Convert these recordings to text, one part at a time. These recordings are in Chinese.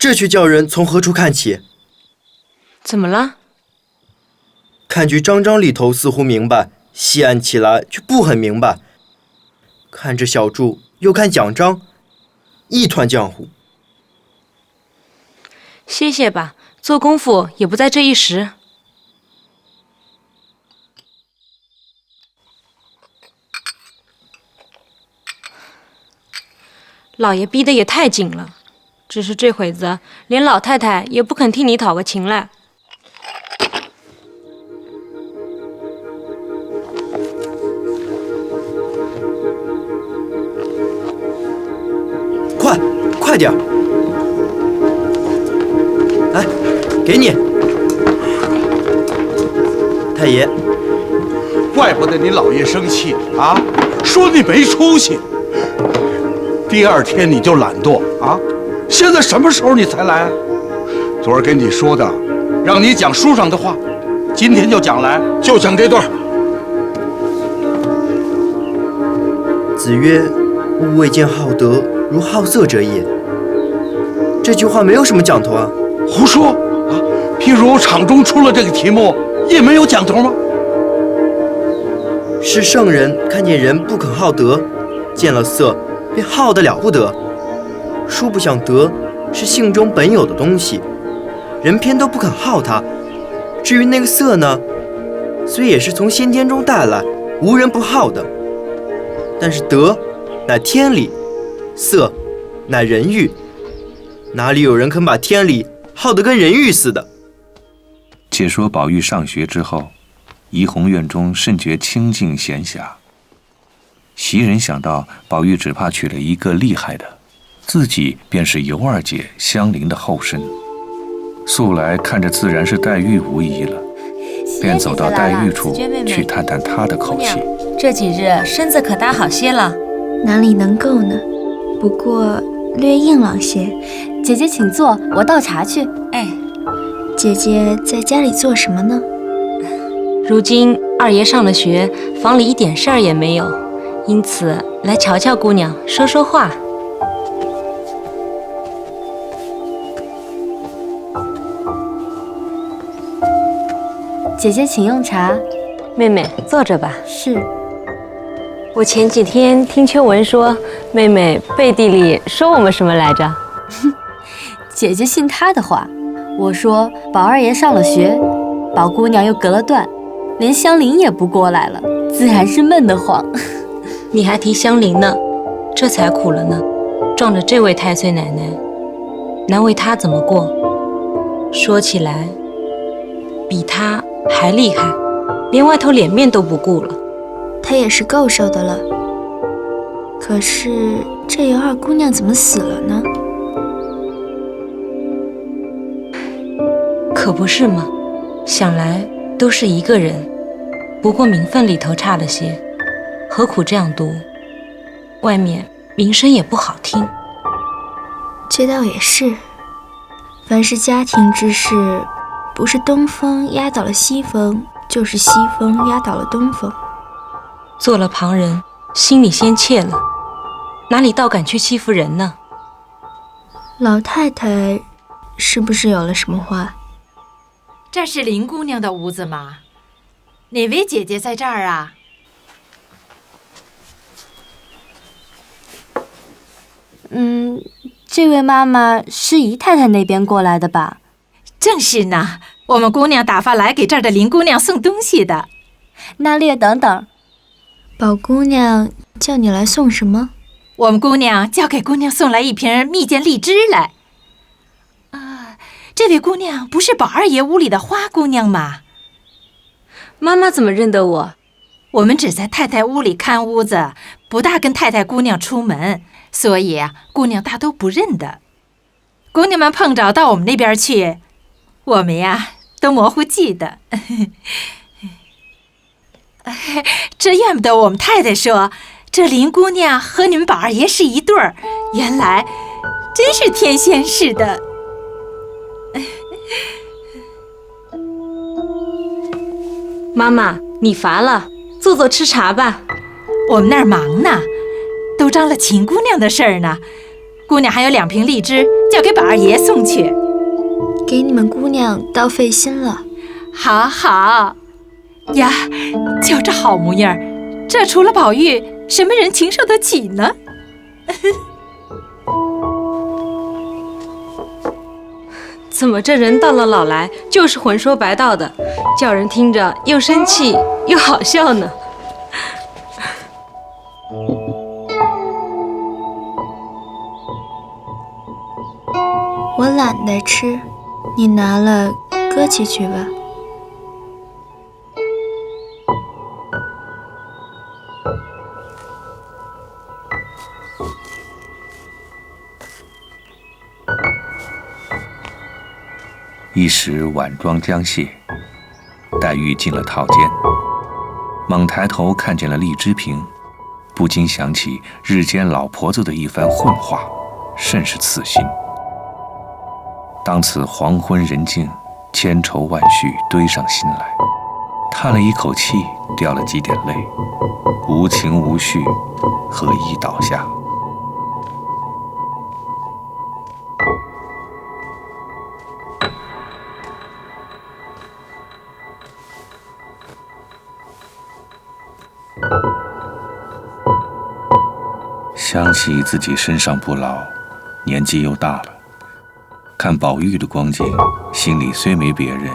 这却叫人从何处看起？怎么了？看局章章里头似乎明白，细按起来却不很明白。看着小注，又看奖章，一团浆糊。歇歇吧，做功夫也不在这一时。老爷逼得也太紧了，只是这会子连老太太也不肯替你讨个情来。快点！来，给你，太爷。怪不得你老爷生气啊，说你没出息。第二天你就懒惰啊，现在什么时候你才来？昨儿跟你说的，让你讲书上的话，今天就讲来，就讲这段。子曰：“吾未见好德如好色者也。”这句话没有什么讲头啊！胡说啊！譬如场中出了这个题目，也没有讲头吗？是圣人看见人不肯好德，见了色便好得了不得。殊不想德是性中本有的东西，人偏都不肯好它。至于那个色呢，虽也是从先天中带来，无人不好的。但是德乃天理，色乃人欲。哪里有人肯把天理好得跟人欲似的？且说宝玉上学之后，怡红院中甚觉清静闲暇。袭人想到宝玉只怕娶了一个厉害的，自己便是尤二姐香菱的后身，素来看着自然是黛玉无疑了，便走到黛玉处去探探她的口气。这几日身子可大好些了？哪里能够呢？不过略硬朗些。姐姐请坐，我倒茶去。哎，姐姐在家里做什么呢？如今二爷上了学，房里一点事儿也没有，因此来瞧瞧姑娘，说说话。姐姐请用茶。妹妹坐着吧。是。我前几天听秋文说，妹妹背地里说我们什么来着？姐姐信她的话。我说宝二爷上了学，宝姑娘又隔了断，连香菱也不过来了，自然是闷得慌。你还提香菱呢，这才苦了呢。撞着这位太岁奶奶，难为她怎么过。说起来，比她还厉害，连外头脸面都不顾了。她也是够受的了。可是这尤二姑娘怎么死了呢？可不是吗？想来都是一个人，不过名分里头差了些，何苦这样读？外面名声也不好听。这倒也是，凡是家庭之事，不是东风压倒了西风，就是西风压倒了东风。做了旁人，心里先怯了，哪里倒敢去欺负人呢？老太太是不是有了什么话？这是林姑娘的屋子吗？哪位姐姐在这儿啊？这位妈妈是姨太太那边过来的吧？正是呢，我们姑娘打发来给这儿的林姑娘送东西的。那略等等。宝姑娘叫你来送什么？我们姑娘叫给姑娘送来一瓶蜜饯荔枝来。这位姑娘不是宝二爷屋里的花姑娘吗？妈妈怎么认得我？我们只在太太屋里看屋子，不大跟太太姑娘出门，所以姑娘大都不认得。姑娘们碰着到我们那边去，我们都模糊记得。这怨不得我们太太说，这林姑娘和你们宝二爷是一对儿，原来真是天仙似的。妈妈，你乏了，坐坐吃茶吧。我们那儿忙呢，都张了秦姑娘的事儿呢。姑娘还有2瓶荔枝，交给宝二爷送去。给你们姑娘倒费心了。好好呀，就这好模样，这除了宝玉，什么人情受得起呢？怎么这人到了老来就是混说白道的，叫人听着又生气又好笑呢？我懒得吃，你拿了搁起去吧。一时晚妆将卸，黛玉进了套间，猛抬头看见了荔枝瓶，不禁想起日间老婆子的一番混话，甚是刺心。当此黄昏人静，千愁万绪堆上心来，叹了一口气，掉了几点泪，无情无绪，合衣倒下。想起自己身上不老，年纪又大了，看宝玉的光景，心里虽没别人，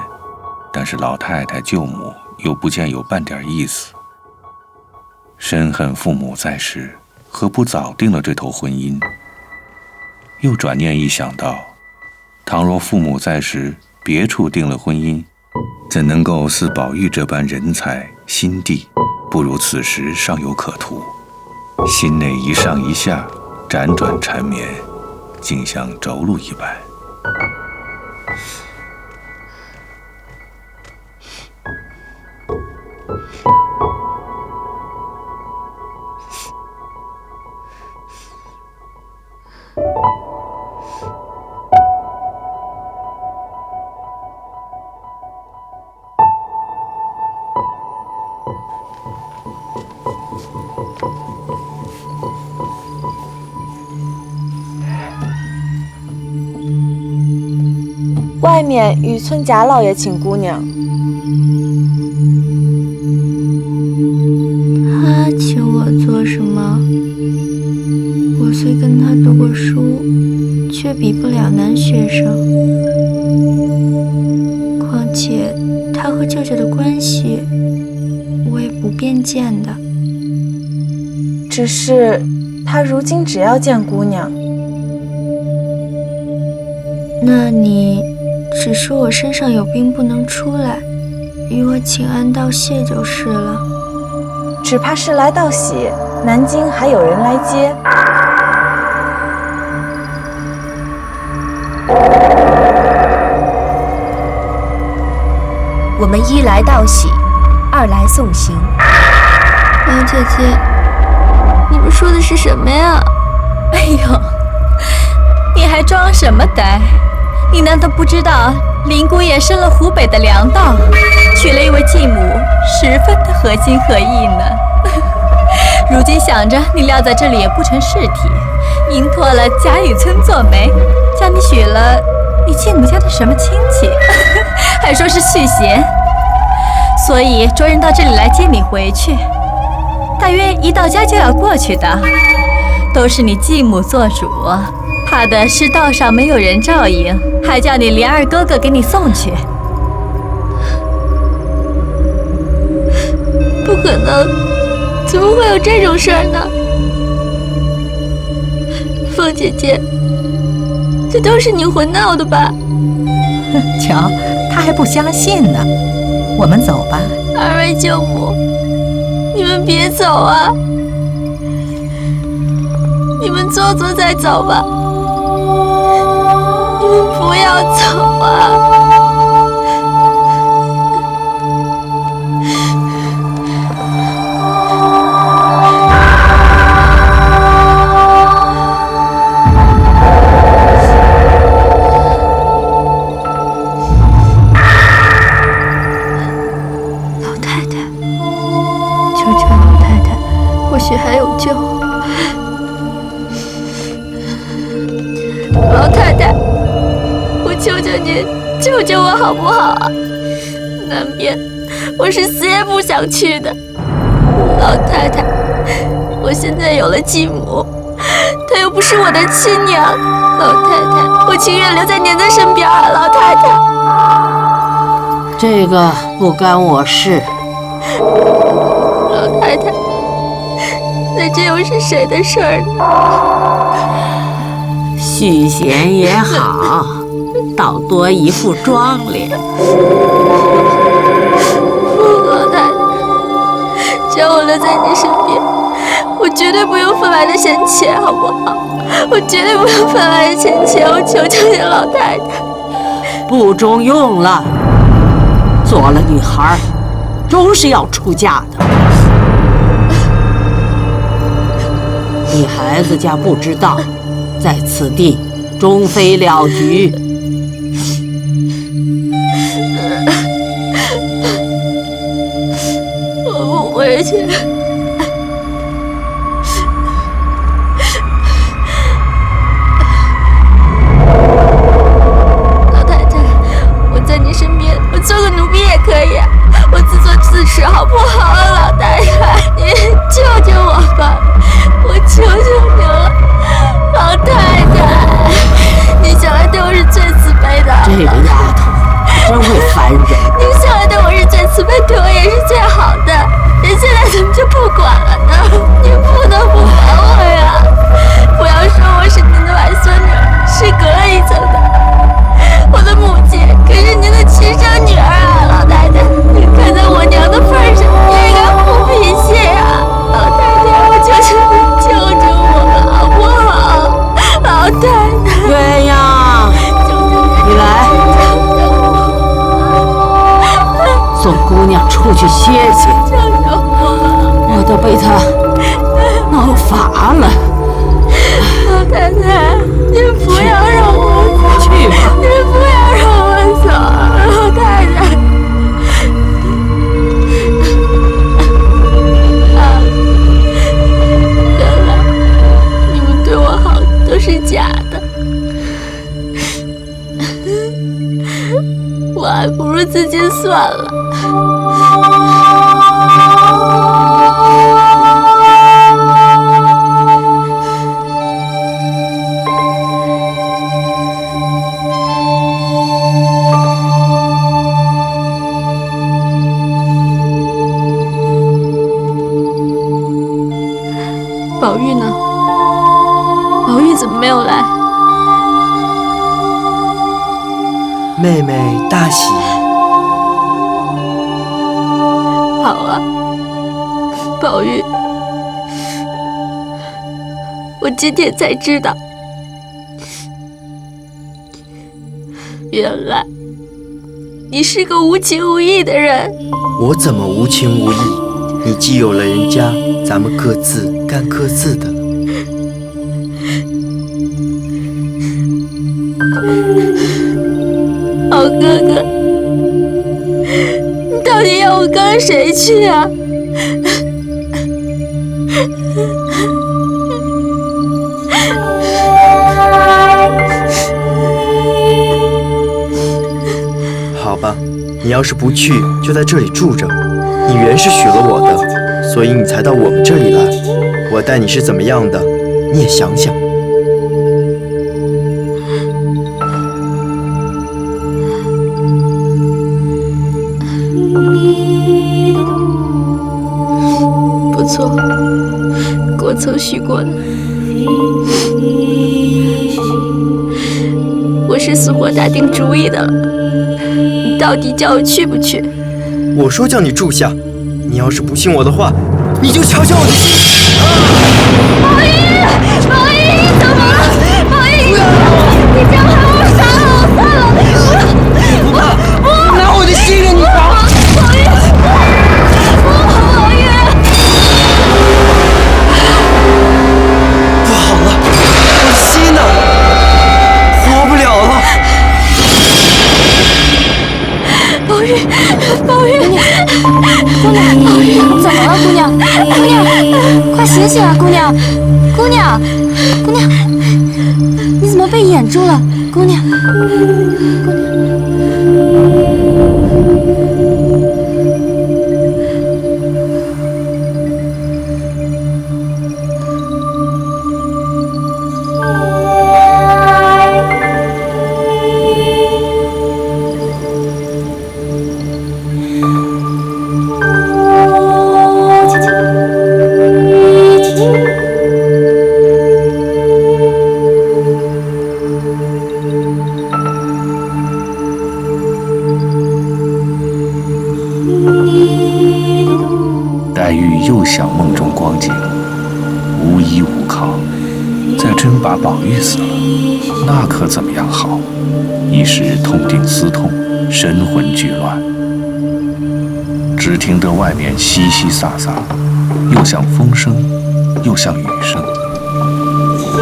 但是老太太舅母又不见有半点意思。深恨父母在时，何不早定了这头婚姻？又转念一想到，倘若父母在时别处定了婚姻，怎能够似宝玉这般人才心地，不如此时尚有可图。心内一上一下，辗转缠绵，竟像着陆一般。外面雨村贾老爷请姑娘。他请我做什么？我虽跟他读过书，却比不了男学生。况且他和舅舅的关系，我也不便见的。只是他如今只要见姑娘。那你只说我身上有病不能出来，与我请安道谢就是了。只怕是来道喜，南京还有人来接。我们一来道喜，二来送行。王姐姐，你们说的是什么呀？哎呦，你还装什么呆？你难道不知道林姑爷升了湖北的粮道，娶了一位继母，十分的合心合意呢？如今想着你撂在这里也不成事体，迎托了贾雨村做媒，叫你许了你继母家的什么亲戚，还说是续弦，所以着人到这里来接你回去。大约一到家就要过去的，都是你继母做主，怕的是道上没有人照应，还叫你连二哥哥给你送去。不可能，怎么会有这种事儿呢？凤姐姐，这都是你混闹的吧？瞧，他还不相信呢。我们走吧。二位舅母，你们别走啊！你们坐坐再走吧。你们不要走啊！老太太，求求老太太，或许还有救。太，我求求您，救救我好不好啊？南边，我是死也不想去的。老太太，我现在有了继母，她又不是我的亲娘。老太太，我情愿留在您的身边啊，老太太。这个不干我事。老太太，那这又是谁的事儿呢？续弦也好，倒多一副妆脸。老太太，只要我留在你身边，我绝对不用分来的闲钱，好不好？我绝对不用分来的闲钱，我求求你，老太太。不中用了，做了女孩，终是要出嫁的。你孩子家不知道，在此地终非了局。我不回去。老太太，我在你身边，我做个奴婢也可以，我自作自受好不好啊？老太太，你救救我吧，我求求你了，老太太，你向来对我是最慈悲的。这个丫头真会烦人。您向来对我是最慈悲，对我也是最好的，您现在怎么就不管了呢？您不能不管我呀！不要说我是您的外孙女，是隔了一层的，我的母亲可是您的亲生女儿啊！老太太，您看在我娘的份上，也应该护脾气啊！老太太，我求求你救救我了，好不好？老太太，鸳鸯，你来，送姑娘出去歇歇。我都被她闹乏了。老太太，您不要让我走，去吧，您不要让我走，老太太。啊，原来你们对我好都是假的，我还不如自己算了。宝玉呢？宝玉怎么没有来？妹妹大喜。好啊，宝玉，我今天才知道，原来你是个无情无义的人。我怎么无情无义？你既有了人家，咱们各自干各自的了。好哥哥，你到底要我跟谁去啊？好吧，你要是不去，就在这里住着。你原是许了我的，所以你才到我们这里来。我待你是怎么样的，你也想想。不错，我曾许过的。我是死活打定主意的了，你到底叫我去不去？我说叫你住下，你要是不信我的话，你就瞧瞧我的心。宝玉，宝玉，你怎么了？宝玉，你这样害我傻了，算了，不，拿我的心让你绑。宝玉，宝玉，不好了，我的心呢？活不了了。宝玉，宝玉，姑娘，宝玉，怎么了，姑娘？姑娘，快醒醒啊，姑娘！姑娘，姑娘，你怎么被掩住了？姑娘，黛玉又想梦中光景，无依无靠，再真把宝玉死了，那可怎么样好？一时痛定思痛，神魂俱乱。只听得外面淅淅飒飒，又像风声，又像雨声。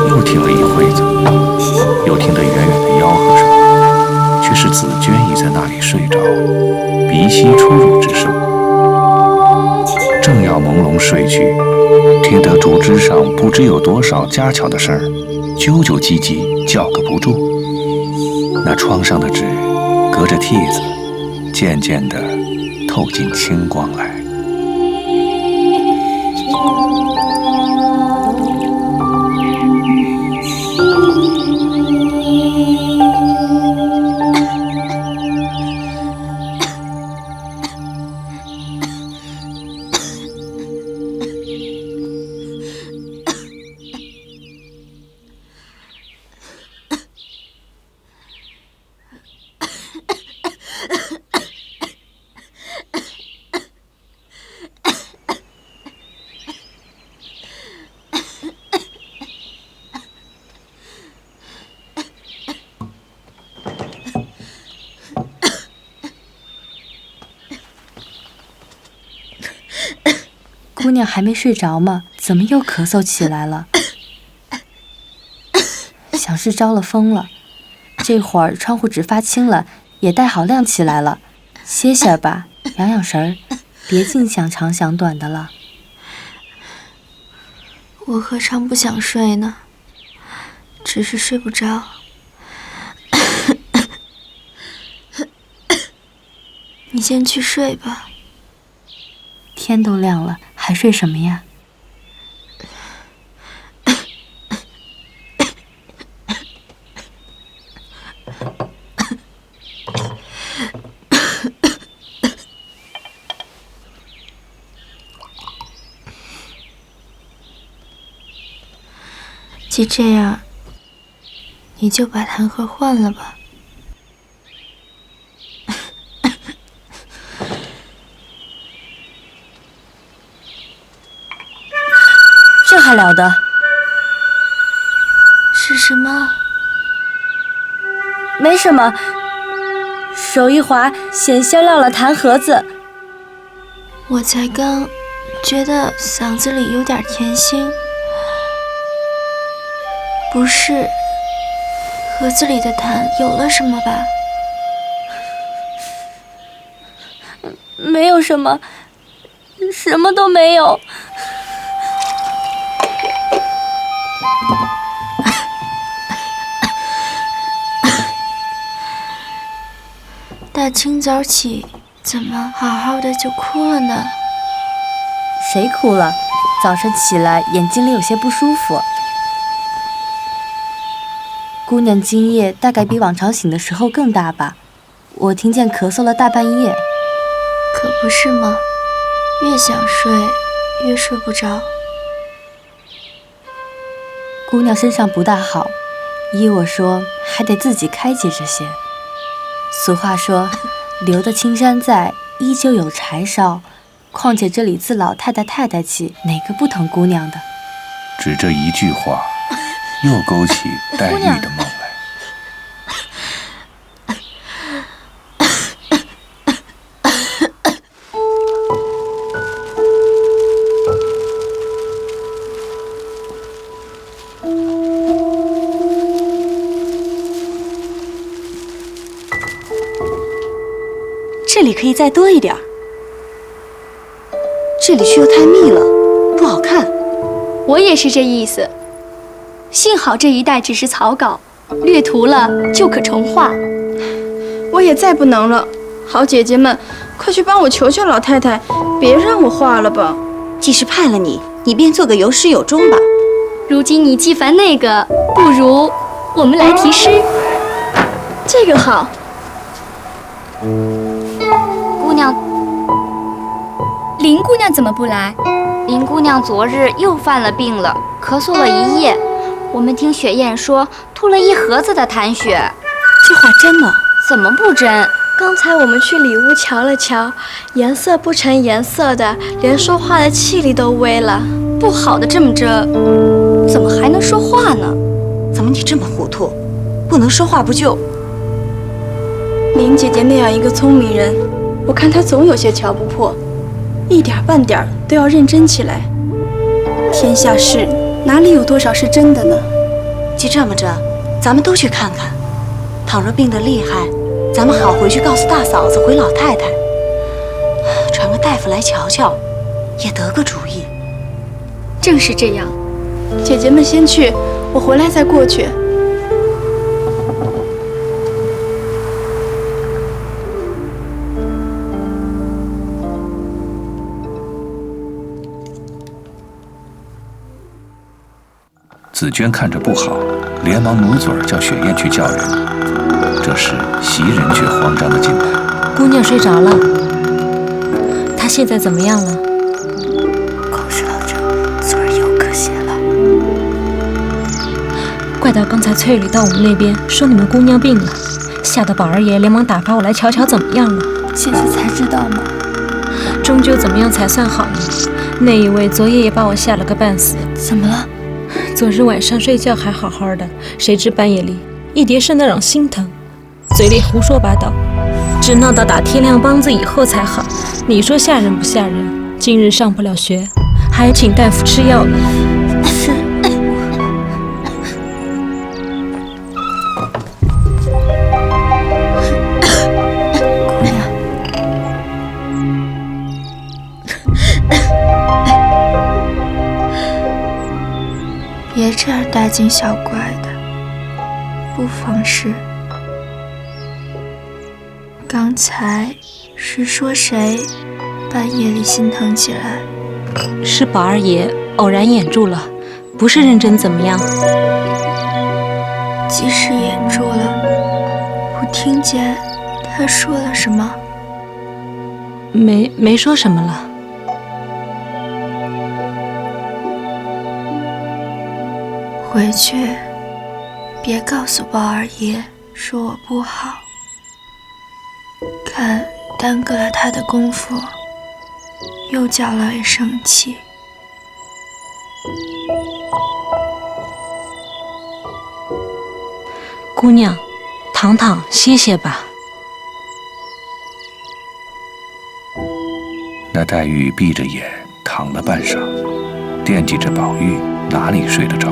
又听了一会子，又听得远远的吆喝声，却是紫鹃已在那里睡着，鼻息出入之声。正要朦胧睡去，听得竹枝上不知有多少家巧的声儿，啾啾唧唧叫个不住。那窗上的纸隔着屉子，渐渐地透进清光来。姑娘还没睡着吗？怎么又咳嗽起来了？想是着了风了。这会儿窗户纸发青了，也带好亮起来了。歇歇吧，养养神儿，别净想长想短的了。我何尝不想睡呢？只是睡不着。你先去睡吧。天都亮了，还睡什么呀？既这样，你就把痰盒换了吧。这还了得？是什么？没什么，手一滑，险些撂了痰盒子。我才刚觉得嗓子里有点甜腥，不是盒子里的痰有了什么吧？没有什么，什么都没有。大清早起，怎么好好的就哭了呢？谁哭了？早晨起来眼睛里有些不舒服。姑娘今夜大概比往常醒的时候更大吧？我听见咳嗽了大半夜。可不是吗？越想睡，越睡不着。姑娘身上不大好，依我说，还得自己开解这些。俗话说，留得青山在，依旧有柴烧。况且这里自老太太起，哪个不疼姑娘的？只这一句话，又勾起黛玉的梦来。这里可以再多一点儿，这里却又太密了，不好看。我也是这意思。幸好这一带只是草稿，略涂了就可重画。我也再不能了，好姐姐们，快去帮我求求老太太，别让我画了吧。既是派了你，你便做个有始有终吧。如今你既烦那个，不如我们来题诗。这个好。姑娘，林姑娘怎么不来？林姑娘昨日又犯了病了，咳嗽了一夜。我们听雪雁说，吐了1盒子的痰血。这话真吗？怎么不真？刚才我们去里屋瞧了瞧，颜色不成颜色的，连说话的气力都微了。不好的这么着，怎么还能说话呢？怎么你这么糊涂？不能说话不就？林姐姐那样一个聪明人，我看她总有些瞧不破，一点半点都要认真起来。天下事哪里有多少是真的呢？既这么着，咱们都去看看。倘若病得厉害，咱们好回去告诉大嫂子，回老太太，传个大夫来瞧瞧，也得个主意。正是这样。姐姐们先去，我回来再过去。紫娟看着不好，连忙努嘴叫雪雁去叫人。这时袭人却慌张地进来：“姑娘睡着了，她现在怎么样了？”口舌着，嘴儿又咳血了。怪到刚才翠缕到我们那边说你们姑娘病了，吓得宝二爷连忙打发我来瞧瞧怎么样了。姐姐才知道吗？终究怎么样才算好呢？那一位昨夜也把我吓了个半死。怎么了？昨日晚上睡觉还好好的，谁知半夜里一叠声的嚷心疼，嘴里胡说八道，直闹到打天亮梆子以后才好。你说吓人不吓人？今日上不了学，还请大夫吃药呢。是。姑娘。别这样大惊小怪的，不妨事。刚才是说谁半夜里心疼起来？是宝二爷偶然掩住了，不是认真怎么样。即使掩住了，我听见他说了什么？没说什么了。回去，别告诉宝二爷说我不好，看耽搁了他的功夫，又叫老爷生气。姑娘，躺躺歇歇吧。那黛玉闭着眼躺了半晌，惦记着宝玉，哪里睡得着？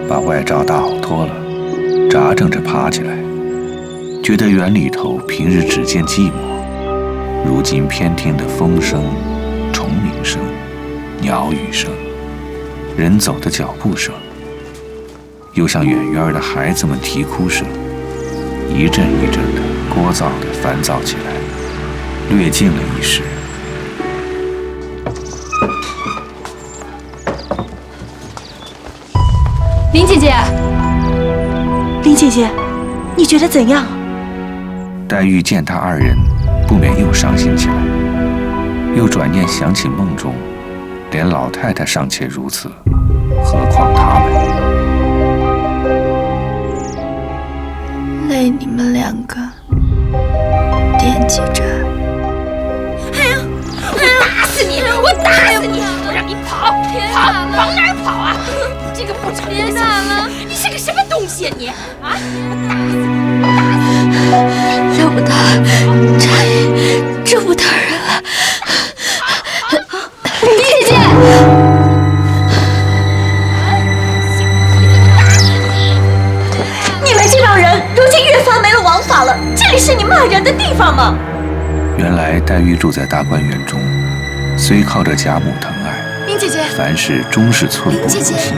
把外罩大袄脱了，扎正着爬起来，觉得园里头平日只见寂寞，如今偏听得风声、虫鸣声、鸟语声、人走的脚步声，又像远远的孩子们啼哭声，一阵一阵的聒噪的烦躁起来，略静了一时。林姐姐，林姐姐，你觉得怎样？黛玉见他二人，不免又伤心起来，又转念想起梦中，连老太太尚且如此，何况他们？累你们两个，惦记着。我打死你！我打死你！我让你跑，跑，往哪儿跑啊？你这个不成人形！你是个什么东西啊你？啊！要不得，这不得人了。林姐姐，你们这帮人如今越发没了王法了，这里是你骂人的地方吗？原来黛玉住在大观园中，虽靠着贾母疼爱，林姐姐，凡事终是寸步如心。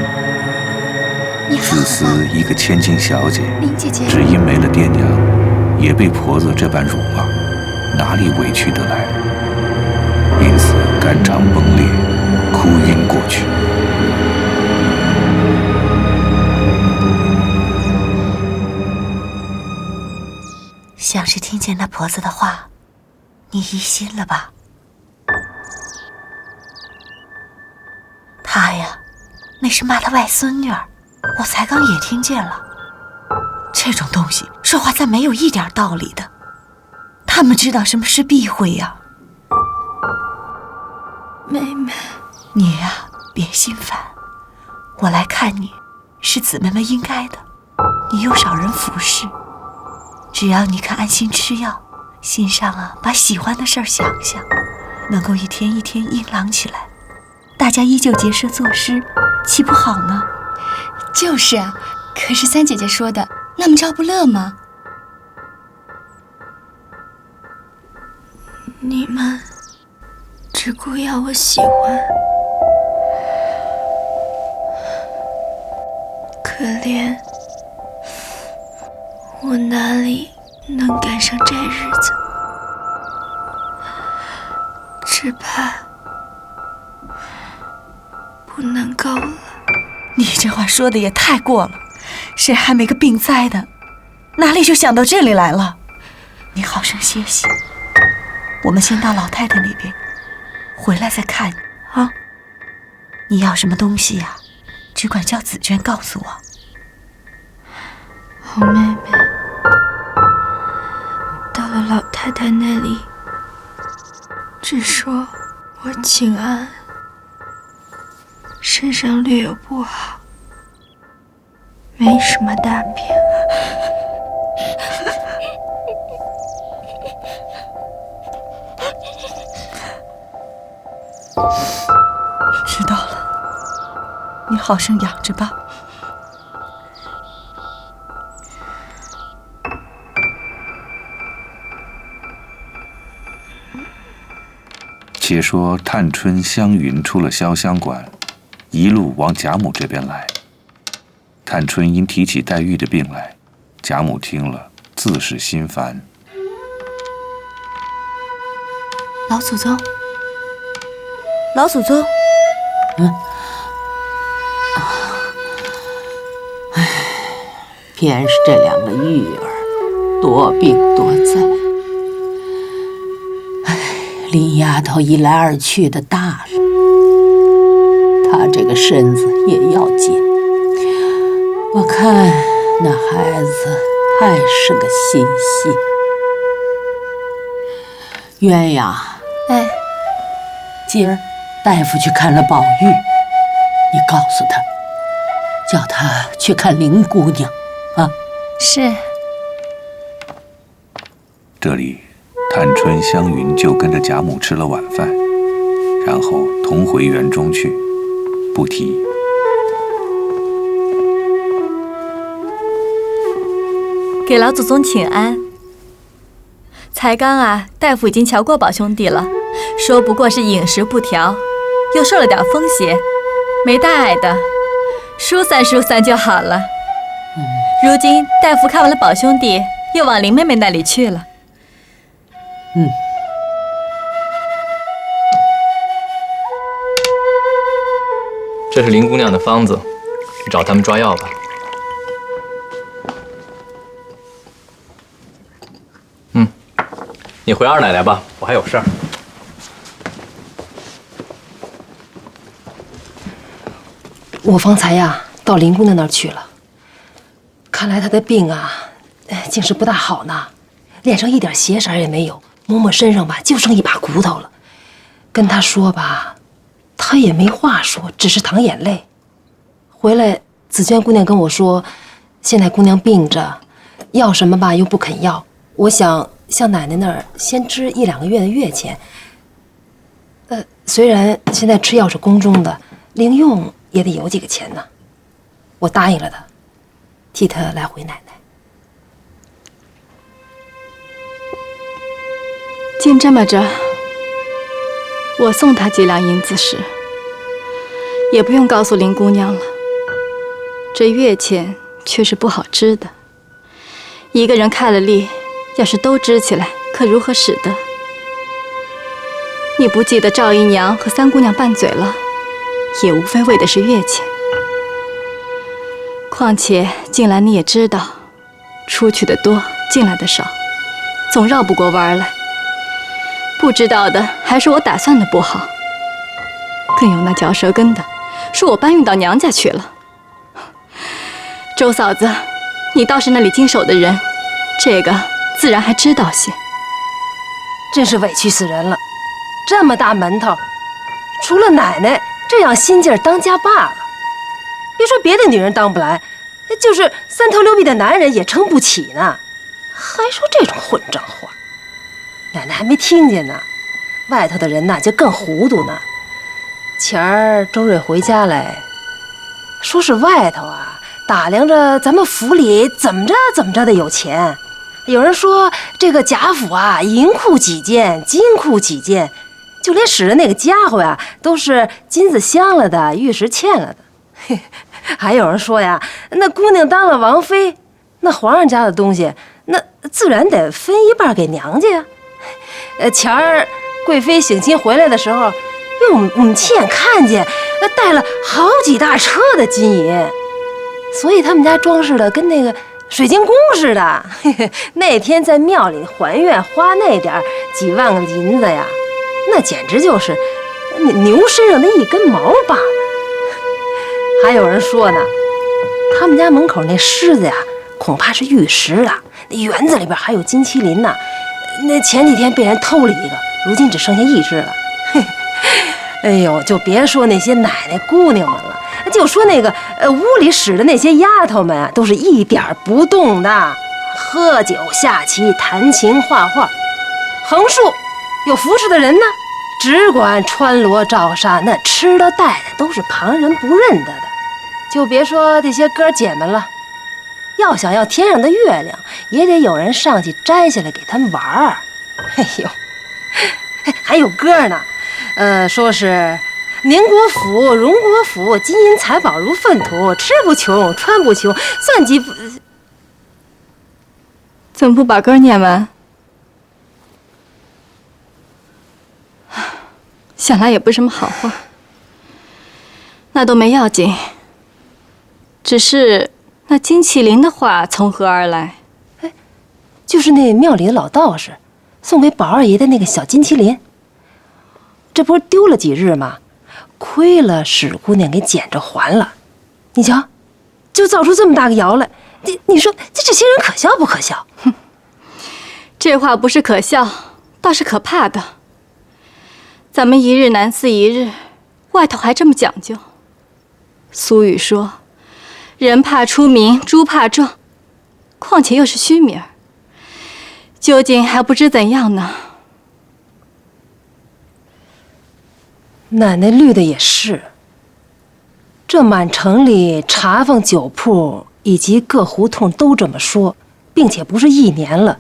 自私一个千金小姐，林姐姐，只因没了爹娘，也被婆子这般辱骂，哪里委屈得来？因此肝肠崩裂，哭晕过去。像是听见那婆子的话，你疑心了吧？她呀，那是骂她外孙女儿，我才刚也听见了。这种东西说话再没有一点道理的，他们知道什么是避讳呀。妹妹，你呀，别心烦，我来看你，是姊妹们应该的。你又少人服侍，只要你肯安心吃药，心上啊把喜欢的事儿想想，能够一天一天硬朗起来，大家依旧结社作诗，岂不好呢？就是啊，可是三姐姐说的那么着不乐吗？你们只顾要我喜欢，可怜我哪里能赶上这日子？只怕不能够了。你这话说的也太过了，谁还没个病灾的，哪里就想到这里来了？你好生歇息，我们先到老太太那边，回来再看啊。你要什么东西呀，只管叫紫娟告诉我。好妹妹，到了老太太那里，只说我请安，身上略有不好，没什么大病。知道了，你好生养着吧。且说探春、湘云出了潇湘馆，一路往贾母这边来。探春因提起黛玉的病来，贾母听了，自是心烦。老祖宗，老祖宗，偏是这两个玉儿多病多灾。林丫头一来二去的大了，她这个身子也要紧。我看那孩子太是个心细。鸳鸯，哎，今儿大夫去看了宝玉，你告诉他，叫他去看林姑娘啊。是。这里探春、湘云就跟着贾母吃了晚饭，然后同回园中去，不提。给老祖宗请安。才刚啊，大夫已经瞧过宝兄弟了，说不过是饮食不调，又受了点风邪，没大碍的，疏散疏散就好了。如今大夫看完了宝兄弟，又往林妹妹那里去了。这是林姑娘的方子，去找他们抓药吧。你回二奶奶吧，我还有事儿。我方才呀到林姑娘那儿去了，看来她的病啊，竟是不大好呢，脸上一点血色也没有，摸摸身上吧，就剩一把骨头了。跟她说吧，她也没话说，只是淌眼泪。回来，紫娟姑娘跟我说，现在姑娘病着，要什么吧又不肯要，我想向奶奶那儿先支1、2个月的月钱。虽然现在吃药是宫中的，零用也得有几个钱呢。我答应了她，替她来回奶奶。竟这么着，我送她几两银子时，也不用告诉林姑娘了。这月钱却是不好支的。一个人开了例，要是都支起来，可如何使得？你不记得赵姨娘和三姑娘拌嘴了，也无非为的是月钱。况且近来你也知道，出去的多，进来的少，总绕不过弯来。不知道的还说我打算的不好，更有那嚼舌根的，说我搬运到娘家去了。周嫂子，你倒是那里经手的人，这个自然还知道些。真是委屈死人了，这么大门头，除了奶奶这样心劲儿当家罢了，别说别的女人当不来，就是三头六臂的男人也撑不起呢，还说这种混账话。奶奶还没听见呢，外头的人呐就更糊涂呢。前儿周瑞回家来，说是外头啊打量着咱们府里怎么着的有钱，有人说这个贾府啊银库几件，金库几件，就连使的那个家伙呀都是金子镶了的，玉石嵌了的。还有人说呀，那姑娘当了王妃，那皇上家的东西那自然得分一半给娘家呀。前儿贵妃省亲回来的时候，我们亲眼看见带了好几大车的金银，所以他们家装饰的跟那个水晶宫似的。那天在庙里还愿花那点几万个银子呀，那简直就是牛身上的一根毛罢了。还有人说呢，他们家门口那狮子呀，恐怕是玉石的，那园子里边还有金麒麟呢。那前几天被人偷了一个，如今只剩下一只了。哎呦，就别说那些奶奶姑娘们了，就说那个屋里使的那些丫头们啊，都是一点不动的，喝酒下棋弹琴画画。横竖有服侍的人呢，只管穿罗罩纱，那吃的戴的都是旁人不认得的。就别说这些哥姐们了，要想要天上的月亮，也得有人上去摘下来给他们玩儿。哎呦，还有歌呢，说是宁国府、荣国府，金银财宝如粪土，吃不穷，穿不穷，算计不……怎么不把歌念完？想来也不是什么好话。那都没要紧，只是那金麒麟的话从何而来？哎，就是那庙里的老道士送给宝二爷的那个小金麒麟，这不是丢了几日吗？亏了史姑娘给捡着还了。你瞧，就造出这么大个谣来，你说这些人可笑不可笑？哼，这话不是可笑，倒是可怕的。咱们一日难似一日，外头还这么讲究。俗语说，人怕出名，猪怕壮，况且又是虚名，究竟还不知怎样呢。奶奶虑的也是，这满城里茶坊、酒铺以及各胡同都这么说，并且不是一年了，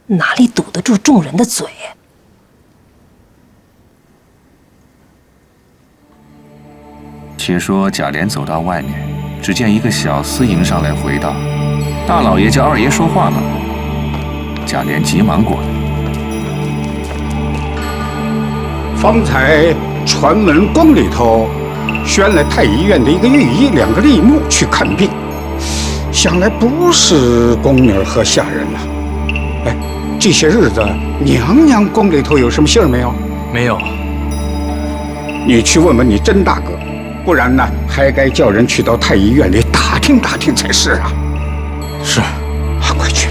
哪里堵得住众人的嘴？且说贾琏走到外面，只见一个小厮迎上来回道：“大老爷叫二爷说话呢。”贾琏急忙过来。方才传闻宫里头选了太医院的一个御医，2个吏目去看病，想来不是宫女和下人了。哎，这些日子娘娘宫里头有什么信儿没有？没有。你去问问你甄大哥，不然呢，还该叫人去到太医院里打听打听才是啊。是，啊，快去。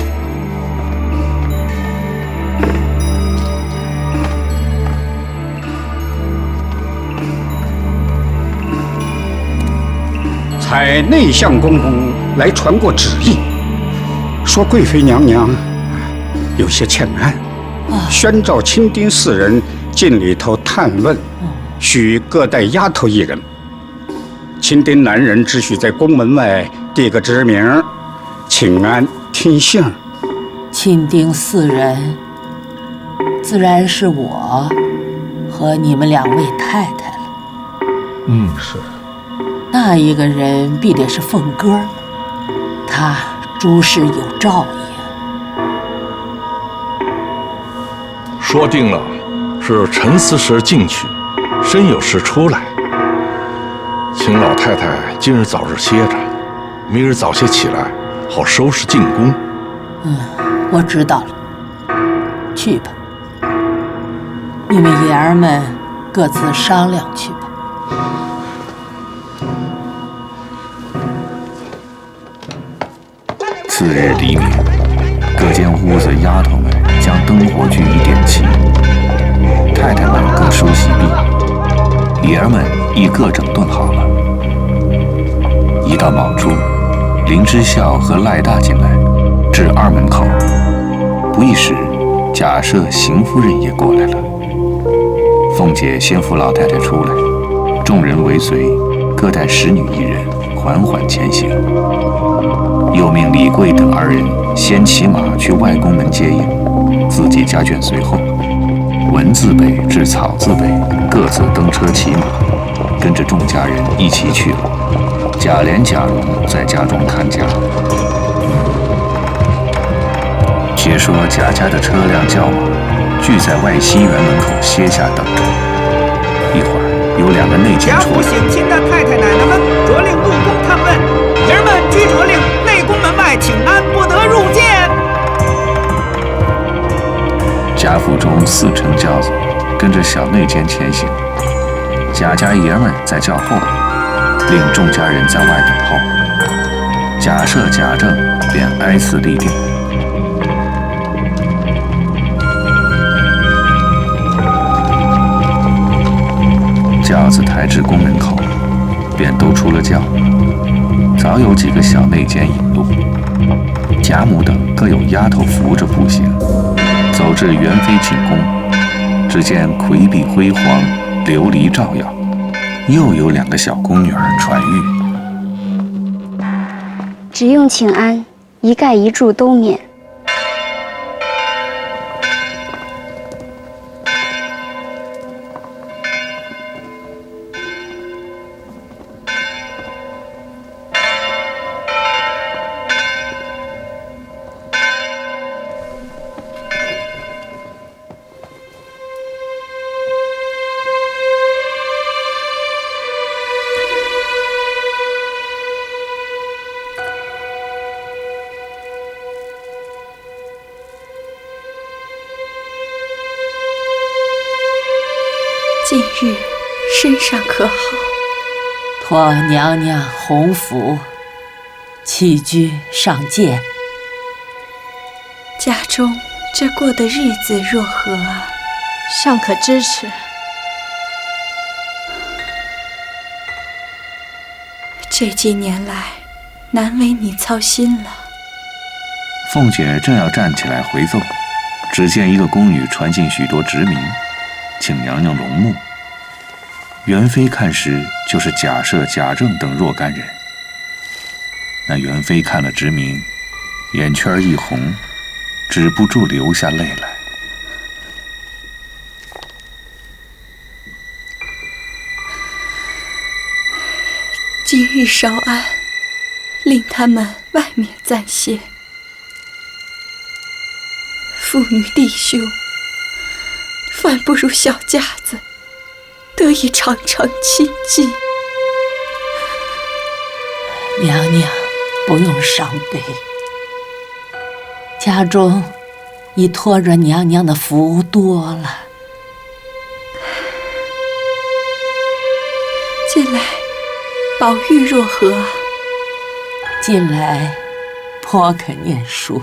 采内相公公来传过旨意，说贵妃娘娘有些欠安，宣召亲丁4人进里头探问，许各带丫头1人。亲丁男人只许在宫门外递个旨名，请安听信。亲丁4人，自然是我和你们2位太太了。是。那一个人必得是凤哥，他诸事有照应。说定了，是陈司时进去，申有事出来。请老太太今日早日歇着，明日早些起来，好收拾进宫。我知道了，去吧。你们爷儿们各自商量去吧。次日黎明，各间屋子丫头们将灯火炬一点起，太太们各梳洗毕，爷儿们亦各整顿好了。一到卯初，林之孝和赖大进来，至二门口，不一时，贾赦、邢夫人也过来了。凤姐先扶老太太出来，众人尾随，各带使女一人，缓缓前行。又命李贵等二人先骑马去外宫门接应，自己家眷随后。文字辈至草字辈各自登车骑马，跟着众家人一起去了。贾琏、贾蓉在家中看家。且说贾家的车辆轿马聚在外西园门口歇下等着。一会儿有两个内监出来，贾府省亲的太太奶奶们着令入宫探问，儿们俱着令内宫门外请安，不得入见。贾府中4乘轿子跟着小内监前行，贾家爷们在轿后，令众家人在外等候。贾赦、贾政便挨次立定。轿子抬至宫门口，便都出了轿。早有几个小内监引路，贾母等各有丫头扶着步行，走至元妃寝宫，只见魁壁辉煌，琉璃照耀，又有2个小宫女儿传谕：只用请安，一盖一柱都免。近日身上可好？托娘娘洪福，起居上谏。家中这过的日子若何啊？尚可支持。这几年来，难为你操心了。凤姐正要站起来回奏，只见一个宫女传进许多职名，请娘娘容目。元妃看时，就是贾赦、贾政等若干人。那元妃看了职名，眼圈一红，止不住流下泪来。今日稍安，令他们外面暂歇。父女弟兄，反不如小家子，得以常常亲近。娘娘不用伤悲，家中已托着娘娘的福多了。近来宝玉若何啊？近来颇肯念书，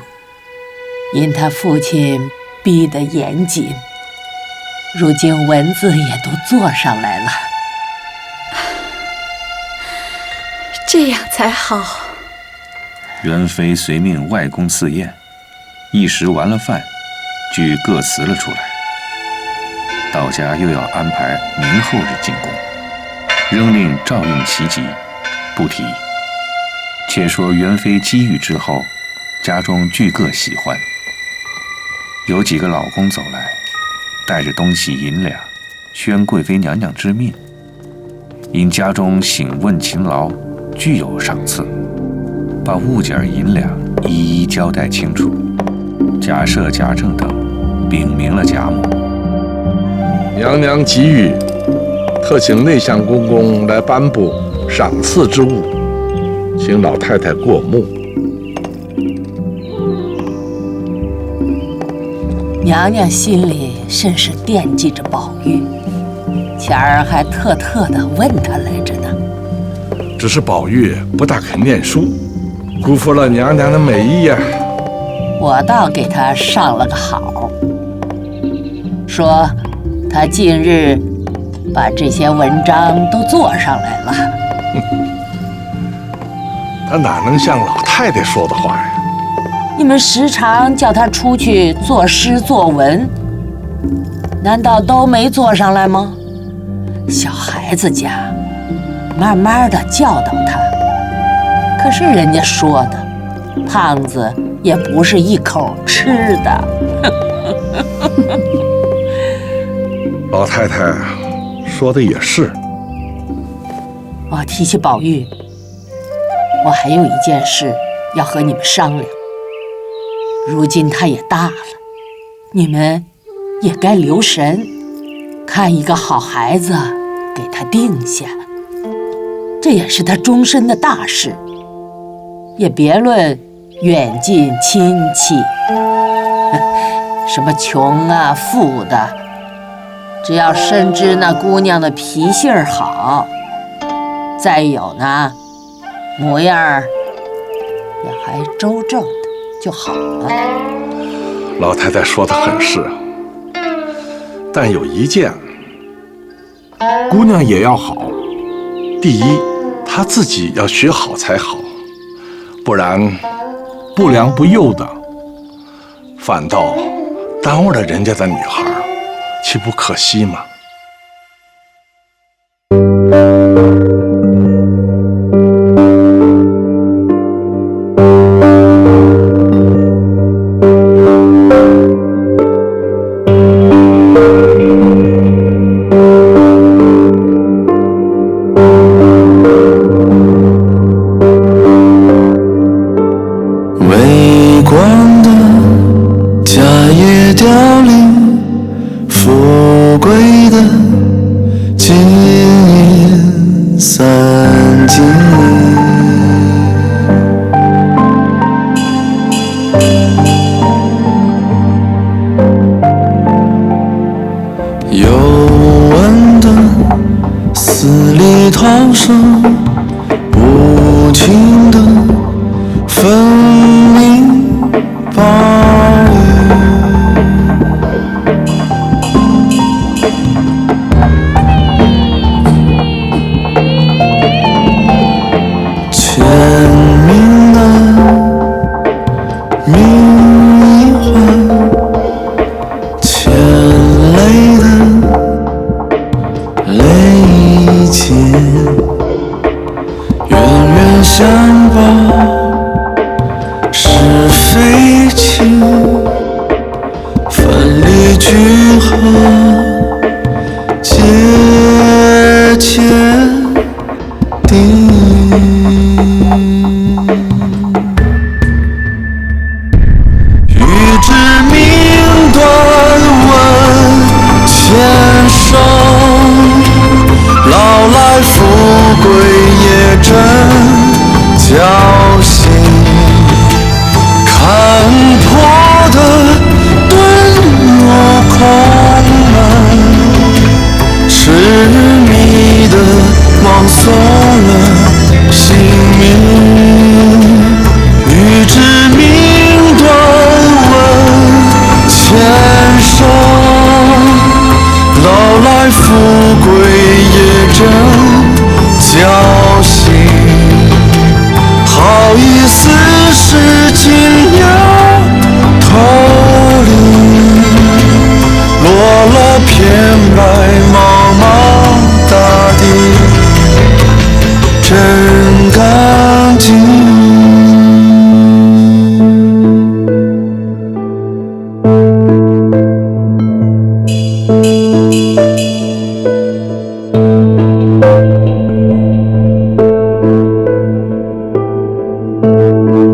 因他父亲逼得严谨，如今文字也都做上来了。这样才好。元妃随命外宫赐宴，一时完了饭，俱各辞了出来。到家又要安排明后日进宫，仍令照应其急，不提。且说元妃机遇之后，家中俱各喜欢。有几个老公走来，带着东西银两，宣贵妃娘娘之命。因家中省问勤劳，具有赏赐，把物件银两一一交代清楚，贾赦、贾政等禀明了贾母。娘娘急谕，特请内相公公来颁布赏赐之物，请老太太过目。娘娘心里甚是惦记着宝玉，前儿还特地问她来着呢。只是宝玉不大肯念书，辜负了娘娘的美意呀。我倒给他上了个好，说他近日把这些文章都做上来了。他哪能像老太太说的话呀？你们时常叫他出去作诗作文，难道都没做上来吗？小孩子家，慢慢的教导他。可是人家说的，胖子也不是一口吃的。老太太说的也是。提起宝玉，我还有一件事要和你们商量。如今他也大了，你们也该留神，看一个好孩子给他定下，这也是他终身的大事。也别论远近亲戚，什么穷啊富的，只要深知那姑娘的脾性好，再有呢模样也还周正的就好了。老太太说的很是，但有一件，姑娘也要好。第一，她自己要学好才好，不然不良不幼的，反倒耽误了人家的女孩，岂不可惜吗？好意思是尽